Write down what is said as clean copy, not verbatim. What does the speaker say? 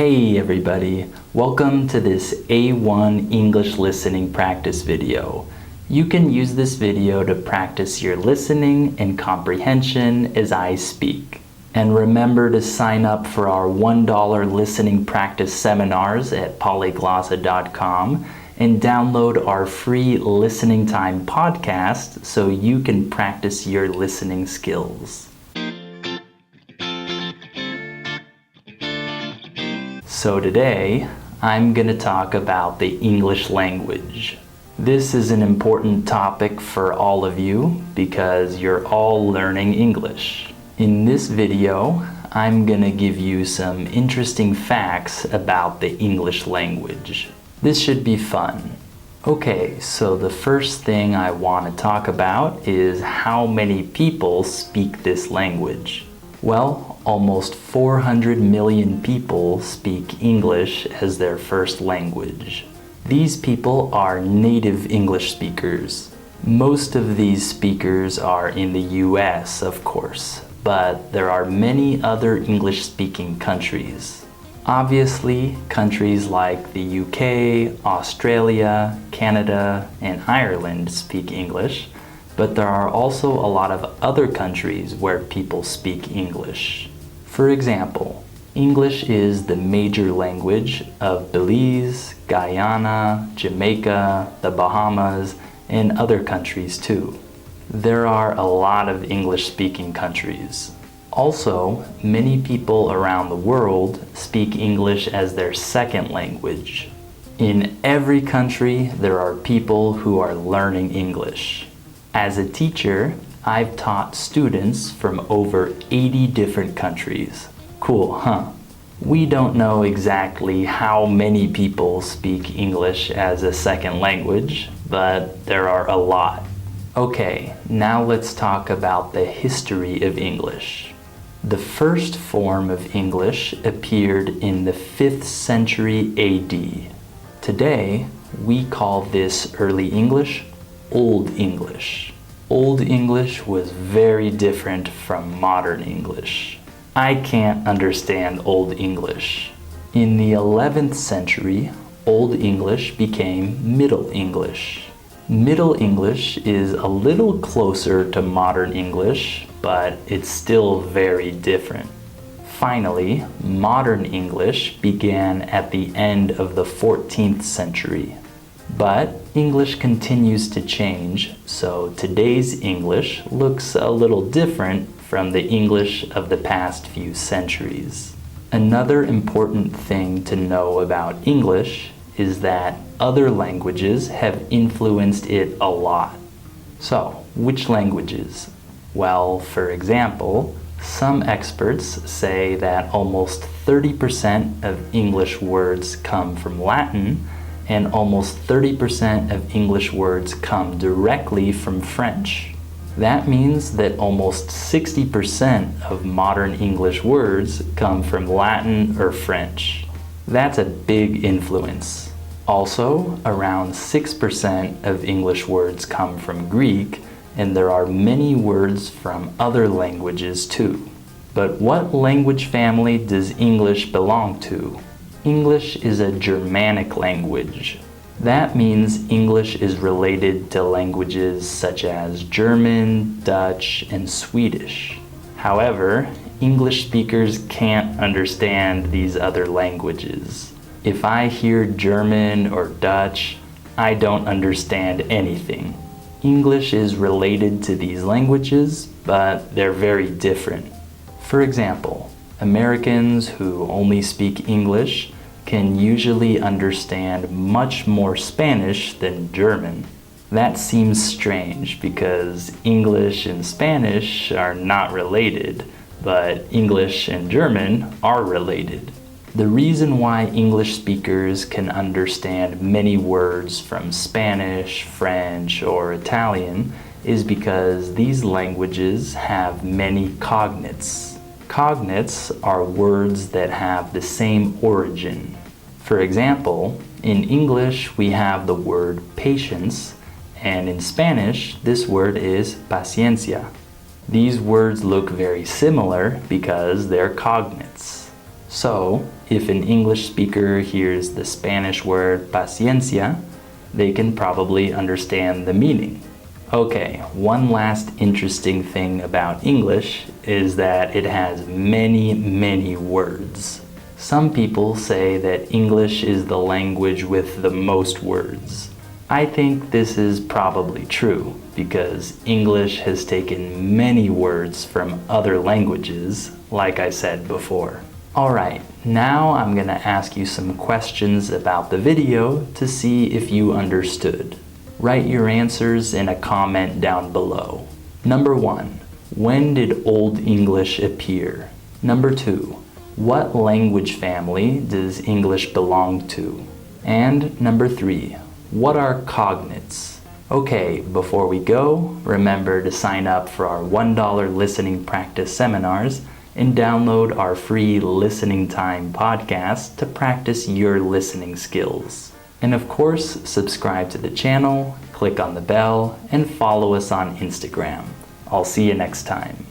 Hey everybody, welcome to this A1 English listening practice video. You can use this video to practice your listening and comprehension as I speak. And remember to sign up for our $1 listening practice seminars at polyglossa.com and download our free Listening Time podcast so you can practice your listening skills. So today, I'm going to talk about the English language. This is an important topic for all of you because you're all learning English. In this video, I'm going to give you some interesting facts about the English language. This should be fun. Okay, so the first thing I want to talk about is how many people speak this language. Well, almost 400 million people speak English as their first language. These people are native English speakers. Most of these speakers are in the US, of course, but there are many other English-speaking countries. Obviously, countries like the UK, Australia, Canada, and Ireland speak English, but there are also a lot of other countries where people speak English. For example, English is the major language of Belize, Guyana, Jamaica, the Bahamas, and other countries too. There are a lot of English-speaking countries. Also, many people around the world speak English as their second language. In every country, there are people who are learning English. As a teacher, I've taught students from over 80 different countries. Cool, huh? We don't know exactly how many people speak English as a second language, but there are a lot. Okay, now let's talk about the history of English. The first form of English appeared in the 5th century AD. Today, we call this early English Old English. Old English was very different from modern English. I can't understand Old English. In the 11th century, Old English became Middle English. Middle English is a little closer to modern English, but it's still very different. Finally, modern English began at the end of the 14th century. But English continues to change, so today's English looks a little different from the English of the past few centuries. Another important thing to know about English is that other languages have influenced it a lot. So, which languages? Well, for example, some experts say that almost 30% of English words come from Latin, and almost 30% of English words come directly from French. That means that almost 60% of modern English words come from Latin or French. That's a big influence. Also, around 6% of English words come from Greek, and there are many words from other languages too. But what language family does English belong to? English is a Germanic language. That means English is related to languages such as German, Dutch, and Swedish. However, English speakers can't understand these other languages. If I hear German or Dutch, I don't understand anything. English is related to these languages, but they're very different. For example, Americans who only speak English can usually understand much more Spanish than German. That seems strange because English and Spanish are not related, but English and German are related. The reason why English speakers can understand many words from Spanish, French, or Italian is because these languages have many cognates. Cognates are words that have the same origin. For example, in English we have the word patience, and in Spanish this word is paciencia. These words look very similar because they're cognates. So, If an English speaker hears the Spanish word paciencia, they can probably understand the meaning. Okay, one last interesting thing about English is that it has many words. Some people say that English is the language with the most words. I think this is probably true because English has taken many words from other languages, like I said before. Alright, now I'm gonna ask you some questions about the video to see if you understood. Write your answers in a comment down below. Number 1. When did Old English appear? Number 2. What language family does English belong to? And number 3. What are cognates? Okay, before we go, remember to sign up for our $1 listening practice seminars and download our free Listening Time podcast to practice your listening skills. And of course, subscribe to the channel, click on the bell, and follow us on Instagram. I'll see you next time.